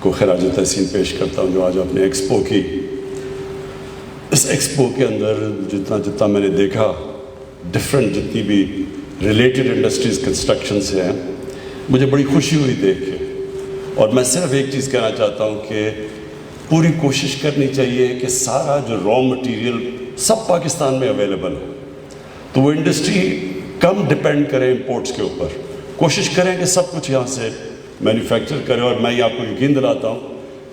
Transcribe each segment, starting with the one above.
کو خراج تحسین پیش کرتا ہوں جو آج اپنے ایکسپو کی. اس ایکسپو کے اندر جتنا میں نے دیکھا ڈفرینٹ جتنی بھی ریلیٹڈ انڈسٹریز کنسٹرکشن سے ہیں, مجھے بڑی خوشی ہوئی دیکھ کے. اور میں صرف ایک چیز کہنا چاہتا ہوں کہ پوری کوشش کرنی چاہیے کہ سارا جو را مٹیریل سب پاکستان میں اویلیبل ہے, تو وہ انڈسٹری کم ڈپینڈ کرے امپورٹس کے اوپر. کوشش کریں کہ سب کچھ یہاں سے مینوفیکچر کریں, اور میں یہ آپ کو یقین دلاتا ہوں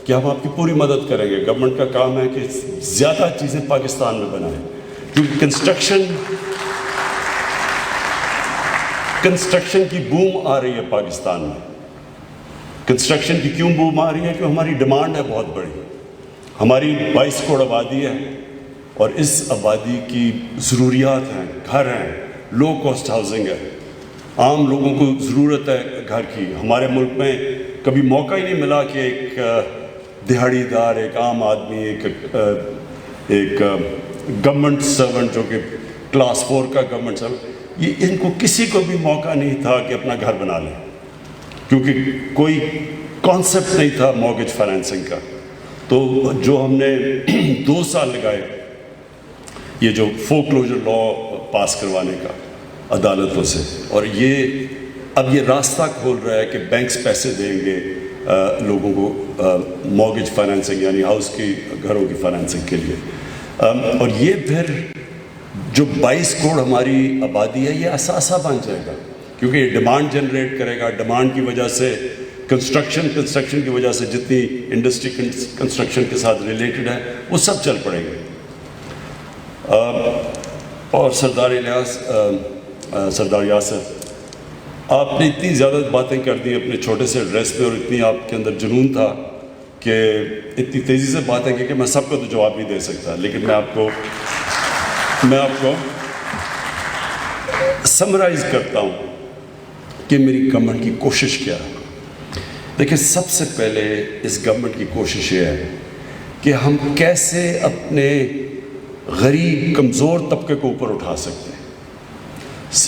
کہ ہم آپ کی پوری مدد کریں گے. گورنمنٹ کا کام ہے کہ زیادہ چیزیں پاکستان میں بنائیں, کیونکہ کنسٹرکشن کی بوم آ رہی ہے پاکستان میں. کنسٹرکشن کی کیوں بوم آ رہی ہے؟ کہ ہماری ڈیمانڈ ہے بہت بڑی. ہماری 22 کروڑ آبادی ہے, اور اس آبادی کی ضروریات ہیں, گھر ہیں, لو کاسٹ ہاؤسنگ ہے, عام لوگوں کو ضرورت ہے گھر کی. ہمارے ملک میں کبھی موقع ہی نہیں ملا کہ ایک دہاڑی دار, ایک عام آدمی, ایک گورنمنٹ سرونٹ جو کہ کلاس 4 کا گورنمنٹ سرونٹ, یہ ان کو کسی کو بھی موقع نہیں تھا کہ اپنا گھر بنا لیں, کیونکہ کوئی کانسیپٹ نہیں تھا مورگیج فائنینسنگ کا. تو جو ہم نے 2 سال لگائے یہ جو فور کلوجر لا پاس کروانے کا عدالتوں سے, اور یہ اب یہ راستہ کھول رہا ہے کہ بینکس پیسے دیں گے لوگوں کو مورگیج فائنینسنگ یعنی ہاؤس کی, گھروں کی فائنینسنگ کے لیے. اور یہ پھر جو 22 کروڑ ہماری آبادی ہے یہ اثاثہ بن جائے گا, کیونکہ یہ ڈیمانڈ جنریٹ کرے گا. ڈیمانڈ کی وجہ سے کنسٹرکشن کی وجہ سے جتنی انڈسٹری کنسٹرکشن کے ساتھ ریلیٹڈ ہے وہ سب چل پڑیں گے. اور سردار یاسر, آپ نے اتنی زیادہ باتیں کر دی اپنے چھوٹے سے ایڈریس پہ, اور اتنی آپ کے اندر جنون تھا کہ اتنی تیزی سے باتیں کی کہ میں سب کو تو جواب نہیں دے سکتا, لیکن میں آپ کو سمرائز کرتا ہوں کہ میری گورنمنٹ کی کوشش کیا ہے. دیکھیں, سب سے پہلے اس گورنمنٹ کی کوشش یہ ہے کہ ہم کیسے اپنے غریب کمزور طبقے کو اوپر اٹھا سکتے ہیں.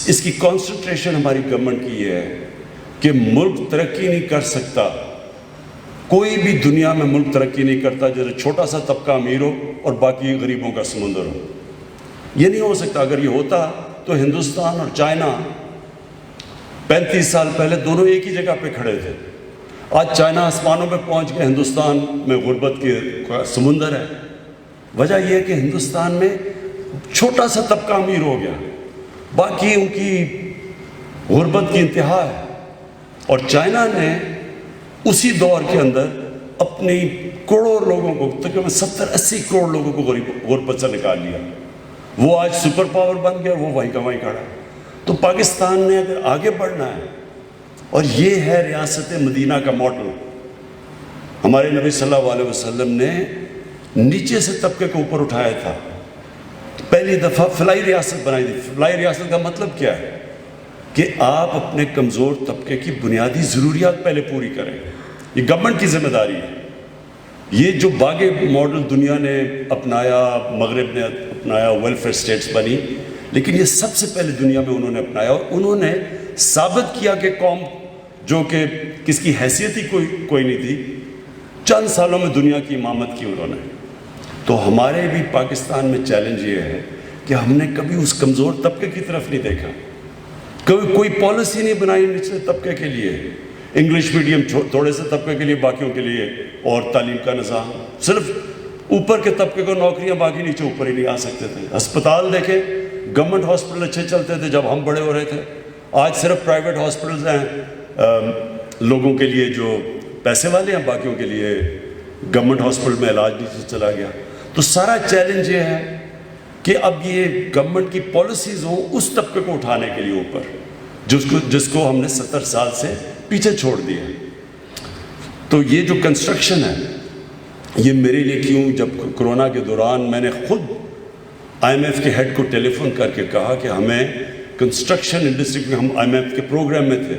اس کی کانسنٹریشن ہماری گورنمنٹ کی یہ ہے کہ ملک ترقی نہیں کر سکتا, کوئی بھی دنیا میں ملک ترقی نہیں کرتا جیسے چھوٹا سا طبقہ امیر ہو اور باقی غریبوں کا سمندر ہو. یہ نہیں ہو سکتا. اگر یہ ہوتا تو ہندوستان اور چائنا 35 سال پہلے دونوں ایک ہی جگہ پہ کھڑے تھے. آج چائنا آسمانوں پہ پہنچ گیا, ہندوستان میں غربت کی سمندر ہے. وجہ یہ ہے کہ ہندوستان میں چھوٹا سا طبقہ امیر ہو گیا, باقی ان کی غربت کی انتہا ہے. اور چائنا نے اسی دور کے اندر اپنی کروڑوں لوگوں کو, تقریباً 70-80 کروڑ لوگوں کو غربت سے نکال لیا. وہ آج سپر پاور بن گیا, وہ وہیں کا وہیں کھڑا. تو پاکستان نے اگر آگے بڑھنا ہے, اور یہ ہے ریاست مدینہ کا ماڈل. ہمارے نبی صلی اللہ علیہ وسلم نے نیچے سے طبقے کو اوپر اٹھایا تھا. پہلی دفعہ فلاحی ریاست بنائی تھی. فلاحی ریاست کا مطلب کیا ہے؟ کہ آپ اپنے کمزور طبقے کی بنیادی ضروریات پہلے پوری کریں. یہ گورنمنٹ کی ذمہ داری ہے. یہ جو باغ ماڈل دنیا نے اپنایا, مغرب نے اپنایا, ویلفیئر سٹیٹس بنی, لیکن یہ سب سے پہلے دنیا میں انہوں نے اپنایا, اور انہوں نے ثابت کیا کہ قوم جو کہ کس کی حیثیت ہی کوئی نہیں تھی, چند سالوں میں دنیا کی امامت کی انہوں نے. تو ہمارے بھی پاکستان میں چیلنج یہ ہے کہ ہم نے کبھی اس کمزور طبقے کی طرف نہیں دیکھا, کبھی کوئی پالیسی نہیں بنائی نچلے طبقے کے لیے. انگلش میڈیم تھوڑے سے طبقے کے لیے, باقیوں کے لیے, اور تعلیم کا نظام صرف اوپر کے طبقے کو نوکریاں, باقی نیچے اوپر ہی نہیں آ سکتے تھے. ہسپتال دیکھیں, گورنمنٹ ہاسپٹل اچھے چلتے تھے جب ہم بڑے ہو رہے تھے. آج صرف پرائیویٹ ہاسپٹلز ہیں لوگوں کے لیے جو پیسے والے ہیں, باقیوں کے لیے گورنمنٹ ہاسپٹل میں علاج نہیں چلا گیا. تو سارا چیلنج یہ ہے کہ اب یہ گورنمنٹ کی پالیسیز ہوں اس طبقے کو اٹھانے کے لیے اوپر, جس کو ہم نے 70 سال سے پیچھے چھوڑ دیا. تو یہ جو کنسٹرکشن ہے یہ میرے لیے کیوں, جب کرونا کے دوران میں نے خود IMF کے ہیڈ کو ٹیلی فون کر کے کہا کہ ہمیں کنسٹرکشن انڈسٹری میں, ہم IMF کے پروگرام میں تھے,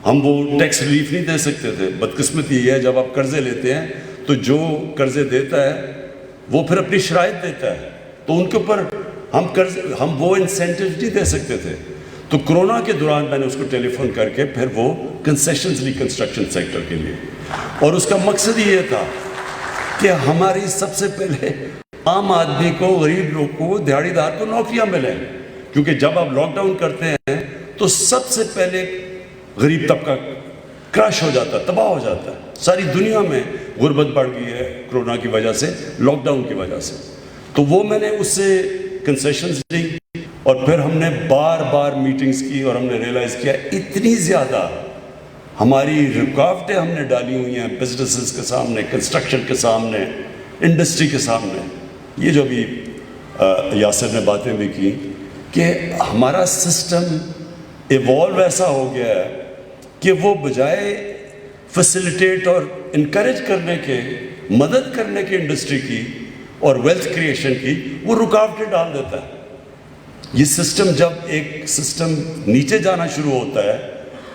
ہم وہ ٹیکس ریلیف نہیں دے سکتے تھے. بدقسمتی یہ ہے جب آپ قرضے لیتے ہیں تو جو قرضے دیتا ہے وہ پھر اپنی شرائط دیتا ہے, تو ان کے اوپر ہم وہ انسینٹیو نہیں دے سکتے تھے. تو کرونا کے دوران میں نے اس کو ٹیلی فون کر کے پھر وہ کنسیشنز لی کنسٹرکشن سیکٹر کے لیے، اور اس کا مقصد یہ تھا کہ ہماری سب سے پہلے عام آدمی کو، غریب لوگ کو، دیہڑی دار کو نوکریاں ملیں، کیونکہ جب آپ لاک ڈاؤن کرتے ہیں تو سب سے پہلے غریب طبقہ کرش ہو جاتا ہے، تباہ ہو جاتا ہے۔ ساری دنیا میں غربت بڑھ گئی ہے کرونا کی وجہ سے، لاک ڈاؤن کی وجہ سے۔ تو وہ میں نے اس سے کنسیشنز لی، اور پھر ہم نے بار بار میٹنگز کی، اور ہم نے ریئلائز کیا اتنی زیادہ ہماری رکاوٹیں ہم نے ڈالی ہوئی ہیں بزنسز کے سامنے، کنسٹرکشن کے سامنے، انڈسٹری کے سامنے۔ یہ جو بھی یاسر نے باتیں بھی کی کہ ہمارا سسٹم ایوالو ایسا ہو گیا ہے کہ وہ بجائے فیسیلیٹیٹ اور انکریج کرنے کے، مدد کرنے کے انڈسٹری کی اور ویلتھ کریشن کی، وہ رکاوٹیں ڈال دیتا ہے۔ یہ سسٹم، جب ایک سسٹم نیچے جانا شروع ہوتا ہے،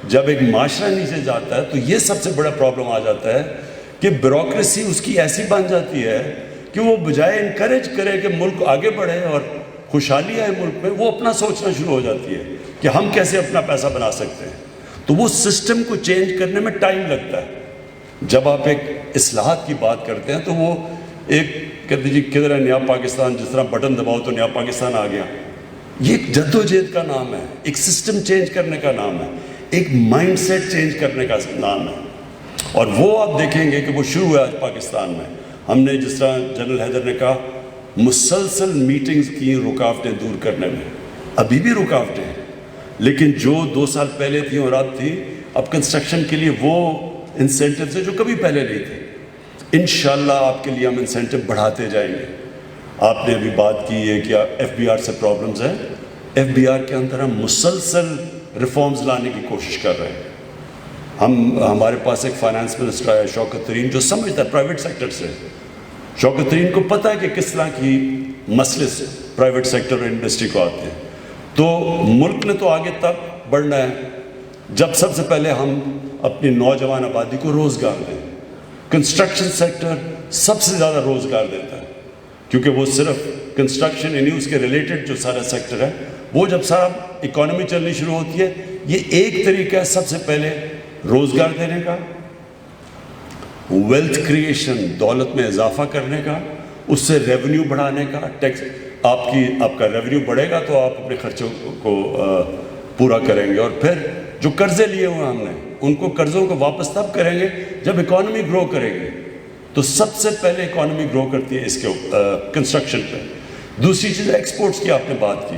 جب ایک معاشرہ نیچے جاتا ہے، تو یہ سب سے بڑا پرابلم آ جاتا ہے کہ بیوروکریسی اس کی ایسی بن جاتی ہے کہ وہ بجائے انکریج کرے کہ ملک آگے بڑھے اور خوشحالی آئے ملک میں، وہ اپنا سوچنا شروع ہو جاتی ہے کہ ہم کیسے اپنا پیسہ بنا سکتے ہیں۔ تو وہ سسٹم کو چینج کرنے میں ٹائم لگتا ہے۔ جب آپ ایک اصلاحات کی بات کرتے ہیں تو وہ ایک کہتے جی کدھر ہے نیا پاکستان، جس طرح بٹن دباؤ تو نیا پاکستان آ گیا۔ یہ ایک جدوجہد کا نام ہے، ایک سسٹم چینج کرنے کا نام ہے، ایک مائنڈ سیٹ چینج کرنے کا نام ہے۔ اور وہ آپ دیکھیں گے کہ وہ شروع ہوا آج پاکستان میں۔ ہم نے جس طرح جنرل حیدر نے کہا مسلسل میٹنگز کی رکاوٹیں دور کرنے میں، ابھی بھی رکاوٹیں ہیں، لیکن جو 2 سال پہلے تھیں اور اب تھیں، اب کنسٹرکشن کے لیے وہ انسینٹیو سے جو کبھی پہلے نہیں تھے۔ انشاءاللہ آپ کے لیے ہم انسینٹیو بڑھاتے جائیں گے۔ آپ نے ابھی بات کی ہے کہ ایف بی آر سے پرابلمز ہیں، ایف بی آر کے اندر ہم مسلسل ریفارمز لانے کی کوشش کر رہے ہیں۔ ہمارے پاس ایک فائنانس منسٹر آیا شوکت ترین، جو سمجھتا ہے پرائیویٹ سیکٹر سے۔ شوکت ترین کو پتہ ہے کہ کس طرح کی مسئلے سے پرائیویٹ سیکٹر اور انڈسٹری کو آتے ہیں۔ تو ملک نے تو آگے تک بڑھنا ہے جب سب سے پہلے ہم اپنی نوجوان آبادی کو روزگار دیں۔ کنسٹرکشن سیکٹر سب سے زیادہ روزگار دیتا ہے، کیونکہ وہ صرف کنسٹرکشن یعنی اس کے ریلیٹڈ جو سارا سیکٹر ہے، وہ جب سارا اکانومی چلنی شروع ہوتی ہے، یہ ایک طریقہ ہے سب سے پہلے روزگار دینے کا، ویلتھ کریشن، دولت میں اضافہ کرنے کا، اس سے ریونیو بڑھانے کا۔ ٹیکس آپ کا ریونیو بڑھے گا تو آپ اپنے خرچوں کو پورا کریں گے، اور پھر جو قرضے لیے ہوئے ہم نے ان کو قرضوں کو واپس تب کریں گے جب اکانومی گرو کرے گی۔ تو سب سے پہلے اکانومی گرو کرتی ہے اس کے کنسٹرکشن پہ۔ دوسری چیز ایکسپورٹس کی آپ نے بات کی،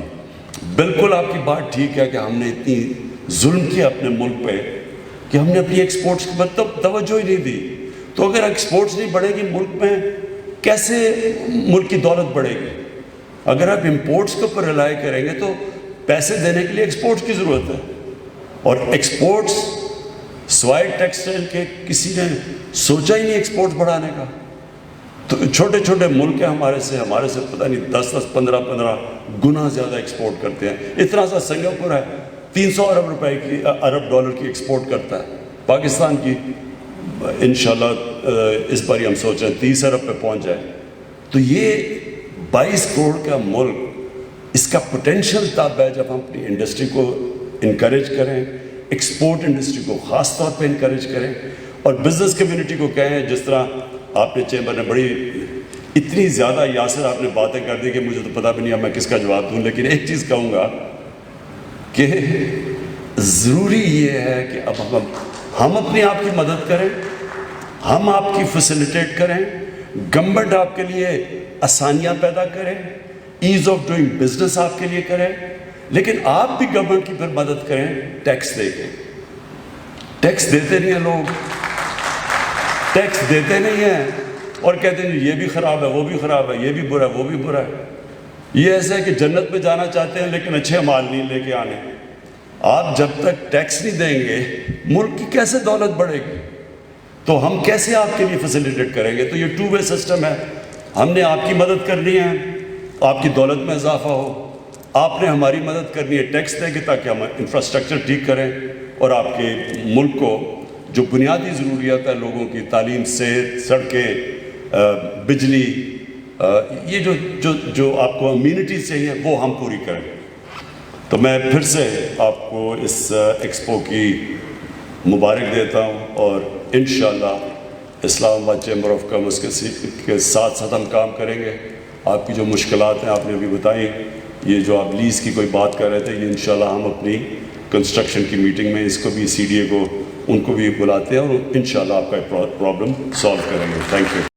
بالکل آپ کی بات ٹھیک ہے کہ ہم نے اتنی ظلم کیا اپنے ملک پہ کہ ہم نے اپنی ایکسپورٹس کی توجہ ہی نہیں دی۔ تو اگر ایکسپورٹس نہیں بڑھے گی ملک میں، کیسے ملک کی دولت بڑھے گی؟ اگر آپ امپورٹس کے اوپر ریلائی کریں گے تو پیسے دینے کے لیے ایکسپورٹس کی ضرورت ہے، اور ایکسپورٹس سوائے ٹیکسٹائل کے کسی نے سوچا ہی نہیں ایکسپورٹ بڑھانے کا۔ تو چھوٹے چھوٹے ملک ہیں ہمارے سے پتہ نہیں 10 15 گنا زیادہ ایکسپورٹ کرتے ہیں۔ اتنا سا سنگاپور ہے 300 ارب ڈالر کی ایکسپورٹ کرتا ہے، پاکستان کی انشاءاللہ اس بار ہم سوچ رہے ہیں 30 ارب پہ پہنچ جائے۔ تو یہ 22 کروڑ کا ملک، اس کا پوٹینشیل تب ہے جب ہم اپنی انڈسٹری کو انکریج کریں، ایکسپورٹ انڈسٹری کو خاص طور پہ انکریج کریں، اور بزنس کمیونٹی کو کہیں، جس طرح آپ نے چیمبر نے بڑی اتنی زیادہ یاسر آپ نے باتیں کر دی کہ مجھے تو پتہ بھی نہیں اب میں کس کا جواب دوں، لیکن ایک چیز کہوں گا کہ ضروری یہ ہے کہ اب ہم اپنے آپ کی مدد کریں، ہم آپ کی فیسیلیٹیٹ کریں، گورنمنٹ آپ کے لیے آسانیاں پیدا کرے، ایز آف ڈوئنگ بزنس آپ کے لیے کرے، لیکن آپ بھی گورنمنٹ کی پھر مدد کریں ٹیکس دے کے۔ ٹیکس دیتے نہیں ہیں لوگ، ٹیکس دیتے نہیں ہیں اور کہتے ہیں یہ بھی خراب ہے، وہ بھی خراب ہے، یہ بھی برا ہے، وہ بھی برا ہے۔ یہ ایسا ہے کہ جنت میں جانا چاہتے ہیں لیکن اچھے مال نہیں لے کے آنے۔ آپ جب تک ٹیکس نہیں دیں گے ملک کی کیسے دولت بڑھے گی؟ تو ہم کیسے آپ کے لیے فیسیلیٹیٹ کریں گے؟ تو یہ 2 وے سسٹم ہے، ہم نے آپ کی مدد کرنی ہے، آپ کی دولت میں اضافہ ہو، آپ نے ہماری مدد کرنی ہے ٹیکس دے کے تاکہ ہم انفراسٹرکچر ٹھیک کریں، اور آپ کے ملک کو جو بنیادی ضروریات ہے لوگوں کی، تعلیم، صحت، سڑکیں، بجلی، یہ جو آپ کو امینٹیز چاہیے وہ ہم پوری کریں۔ تو میں پھر سے آپ کو اس ایکسپو کی مبارک دیتا ہوں، اور انشاءاللہ اسلام آباد چیمبر آف کامرس کے ساتھ ہم کام کریں گے. آپ کی جو مشکلات ہیں آپ نے ابھی بتائیں، یہ جو آپ لیز کی کوئی بات کر رہے تھے، یہ انشاءاللہ ہم اپنی کنسٹرکشن کی میٹنگ میں اس کو بھی سی ڈی اے کو ان کو بھی بلاتے ہیں اور انشاءاللہ آپ کا پرابلم سالو کریں گے. Thank you.